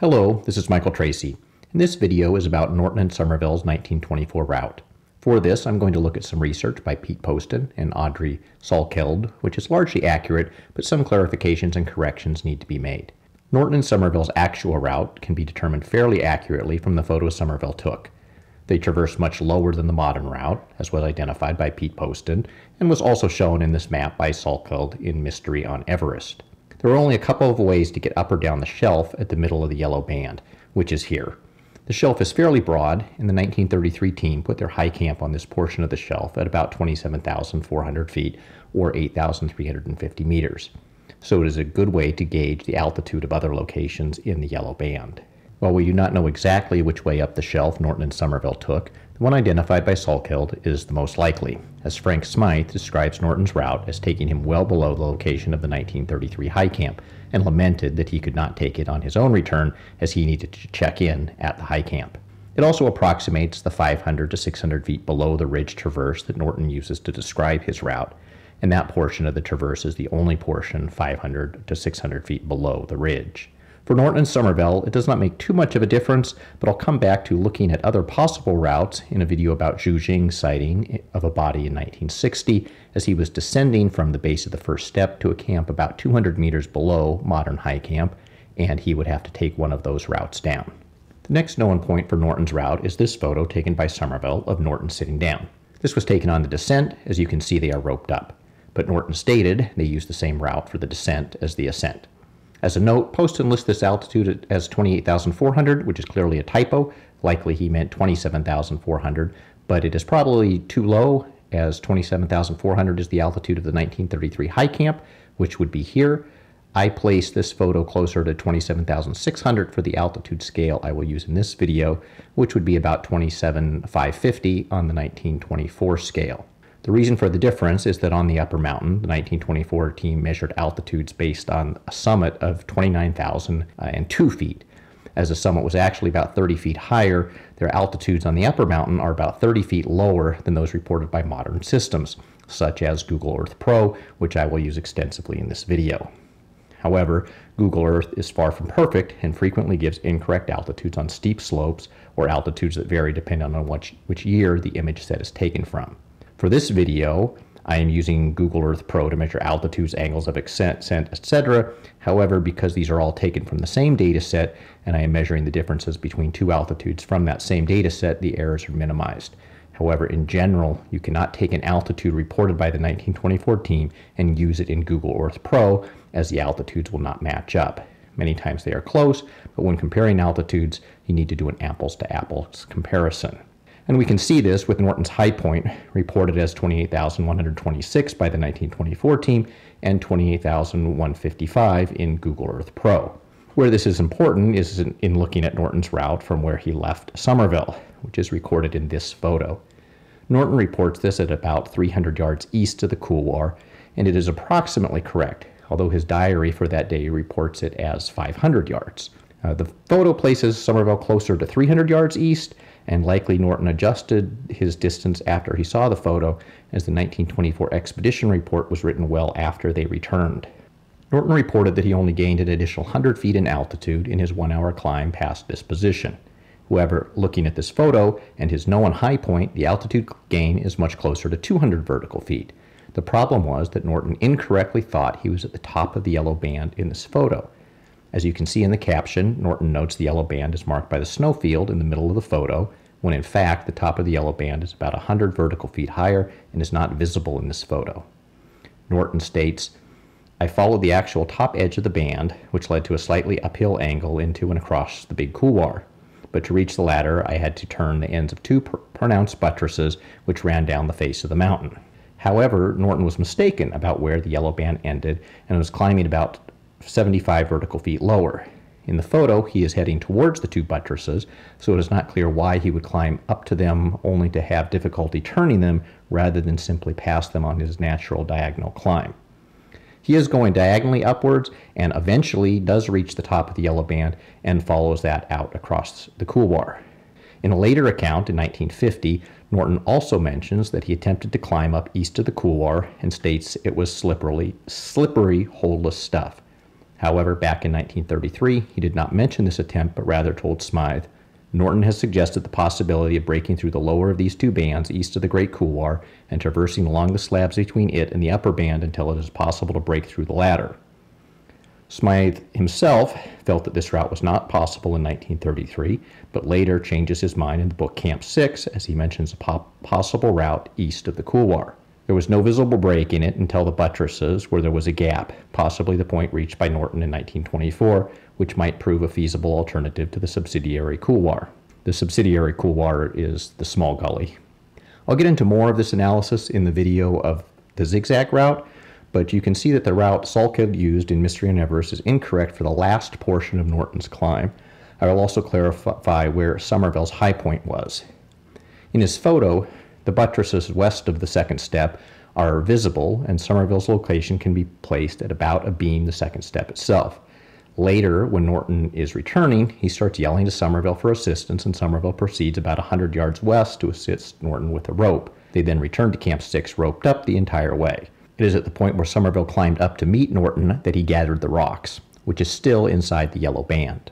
Hello, this is Michael Tracy, and this video is about Norton and Somervell's 1924 route. For this, I'm going to look at some research by Pete Poston and Audrey Salkeld, which is largely accurate, but some clarifications and corrections need to be made. Norton and Somervell's actual route can be determined fairly accurately from the photos Somervell took. They traversed much lower than the modern route, as was identified by Pete Poston, and was also shown in this map by Salkeld in Mystery on Everest. There are only a couple of ways to get up or down the shelf at the middle of the yellow band, which is here. The shelf is fairly broad, and the 1933 team put their high camp on this portion of the shelf at about 27,400 feet, or 8,350 meters. So it is a good way to gauge the altitude of other locations in the yellow band. While we do not know exactly which way up the shelf Norton and Somervell took, the one identified by Salkeld is the most likely, as Frank Smythe describes Norton's route as taking him well below the location of the 1933 high camp, and lamented that he could not take it on his own return as he needed to check in at the high camp. It also approximates the 500 to 600 feet below the ridge traverse that Norton uses to describe his route, and that portion of the traverse is the only portion 500 to 600 feet below the ridge. For Norton and Somervell, it does not make too much of a difference, but I'll come back to looking at other possible routes in a video about Zhu Jing's sighting of a body in 1960 as he was descending from the base of the first step to a camp about 200 meters below modern high camp, and he would have to take one of those routes down. The next known point for Norton's route is this photo taken by Somervell of Norton sitting down. This was taken on the descent. As you can see, they are roped up, but Norton stated they used the same route for the descent as the ascent. As a note, Poston lists this altitude as 28,400, which is clearly a typo. Likely he meant 27,400, but it is probably too low, as 27,400 is the altitude of the 1933 high camp, which would be here. I placed this photo closer to 27,600 for the altitude scale I will use in this video, which would be about 27,550 on the 1924 scale. The reason for the difference is that on the upper mountain, the 1924 team measured altitudes based on a summit of 29,002 feet. As the summit was actually about 30 feet higher, their altitudes on the upper mountain are about 30 feet lower than those reported by modern systems, such as Google Earth Pro, which I will use extensively in this video. However, Google Earth is far from perfect and frequently gives incorrect altitudes on steep slopes or altitudes that vary depending on which year the image set is taken from. For this video, I am using Google Earth Pro to measure altitudes, angles of ascent, etc. However, because these are all taken from the same data set and I am measuring the differences between two altitudes from that same data set, the errors are minimized. However, in general, you cannot take an altitude reported by the 1924 team and use it in Google Earth Pro, as the altitudes will not match up. Many times they are close, but when comparing altitudes, you need to do an apples-to-apples comparison. And we can see this with Norton's high point, reported as 28,126 by the 1924 team and 28,155 in Google Earth Pro. Where this is important is in looking at Norton's route from where he left Somervell, which is recorded in this photo. Norton reports this at about 300 yards east of the couloir, and it is approximately correct, although his diary for that day reports it as 500 yards. The photo places Somervell closer to 300 yards east, and likely Norton adjusted his distance after he saw the photo, as the 1924 expedition report was written well after they returned. Norton reported that he only gained an additional 100 feet in altitude in his 1-hour climb past this position. However, looking at this photo and his known high point, the altitude gain is much closer to 200 vertical feet. The problem was that Norton incorrectly thought he was at the top of the yellow band in this photo. As you can see in the caption, Norton notes the yellow band is marked by the snowfield in the middle of the photo, when in fact the top of the yellow band is about 100 vertical feet higher and is not visible in this photo. Norton states, "I followed the actual top edge of the band, which led to a slightly uphill angle into and across the big couloir. But to reach the ladder, I had to turn the ends of two pronounced buttresses which ran down the face of the mountain." However, Norton was mistaken about where the yellow band ended and was climbing about 75 vertical feet lower. In the photo, he is heading towards the two buttresses, so it is not clear why he would climb up to them only to have difficulty turning them rather than simply pass them on his natural diagonal climb. He is going diagonally upwards and eventually does reach the top of the yellow band and follows that out across the couloir. In a later account in 1950, Norton also mentions that he attempted to climb up east of the couloir and states it was slippery, holeless stuff. However, back in 1933, he did not mention this attempt, but rather told Smythe, "Norton has suggested the possibility of breaking through the lower of these two bands east of the Great Couloir and traversing along the slabs between it and the upper band until it is possible to break through the latter." Smythe himself felt that this route was not possible in 1933, but later changes his mind in the book Camp 6 as he mentions a possible route east of the couloir. There was no visible break in it until the buttresses, where there was a gap, possibly the point reached by Norton in 1924, which might prove a feasible alternative to the subsidiary couloir. The subsidiary couloir is the small gully. I'll get into more of this analysis in the video of the zigzag route, but you can see that the route Salkeld used in Mystery on Everest is incorrect for the last portion of Norton's climb. I will also clarify where Somervell's high point was. In his photo, the buttresses west of the second step are visible, and Somervell's location can be placed at about abeam the second step itself. Later, when Norton is returning, he starts yelling to Somervell for assistance, and Somervell proceeds about 100 yards west to assist Norton with a rope. They then return to Camp 6 roped up the entire way. It is at the point where Somervell climbed up to meet Norton that he gathered the rocks, which is still inside the yellow band.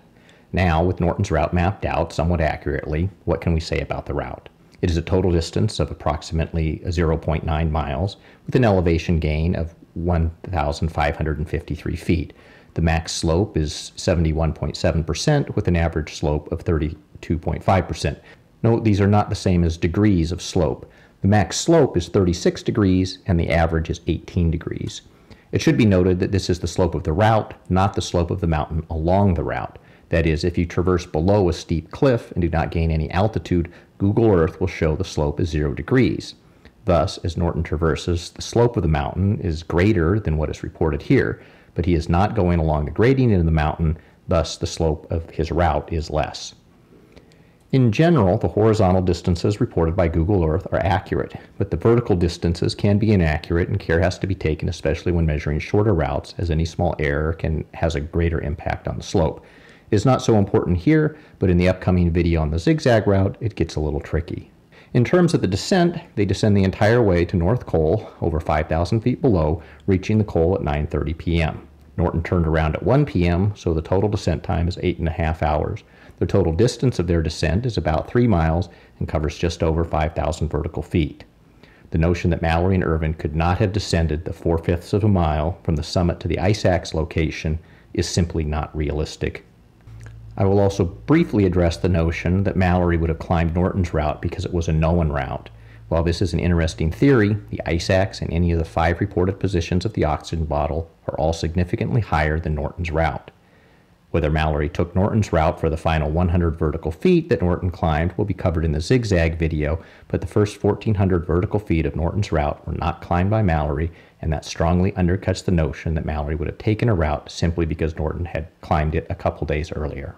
Now, with Norton's route mapped out somewhat accurately, what can we say about the route? It is a total distance of approximately 0.9 miles with an elevation gain of 1,553 feet. The max slope is 71.7% with an average slope of 32.5%. Note these are not the same as degrees of slope. The max slope is 36 degrees and the average is 18 degrees. It should be noted that this is the slope of the route, not the slope of the mountain along the route. That is, if you traverse below a steep cliff and do not gain any altitude, Google Earth will show the slope is 0 degrees. Thus, as Norton traverses, the slope of the mountain is greater than what is reported here, but he is not going along the gradient of the mountain, thus the slope of his route is less. In general, the horizontal distances reported by Google Earth are accurate, but the vertical distances can be inaccurate and care has to be taken, especially when measuring shorter routes, as any small error has a greater impact on the slope. It is not so important here, but in the upcoming video on the zigzag route, it gets a little tricky. In terms of the descent, they descend the entire way to North Col, over 5,000 feet below, reaching the col at 9:30 p.m. Norton turned around at 1 p.m., so the total descent time is 8.5 hours. The total distance of their descent is about 3 miles and covers just over 5,000 vertical feet. The notion that Mallory and Irvin could not have descended the 4/5 of a mile from the summit to the ice axe location is simply not realistic. I will also briefly address the notion that Mallory would have climbed Norton's route because it was a known route. While this is an interesting theory, the ice axe and any of the 5 reported positions of the oxygen bottle are all significantly higher than Norton's route. Whether Mallory took Norton's route for the final 100 vertical feet that Norton climbed will be covered in the zigzag video, but the first 1,400 vertical feet of Norton's route were not climbed by Mallory, and that strongly undercuts the notion that Mallory would have taken a route simply because Norton had climbed it a couple days earlier.